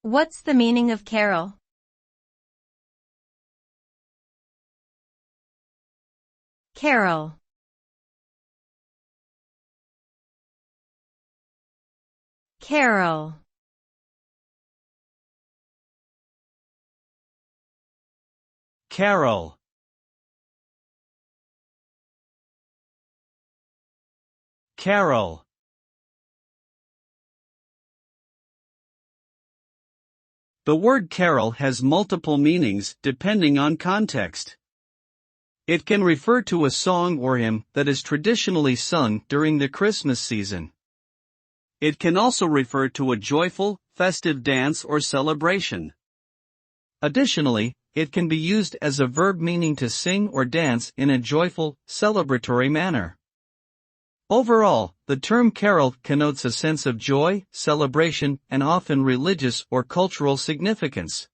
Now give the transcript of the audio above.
What's the meaning of carol? Carol. Carol. Carol. Carol. The word carol has multiple meanings depending on context. It can refer to a song or hymn that is traditionally sung during the Christmas season. It can also refer to a joyful, festive dance or celebration. Additionally, it can be used as a verb meaning to sing or dance in a joyful, celebratory manner. Overall, the term carol connotes a sense of joy, celebration, and often religious or cultural significance.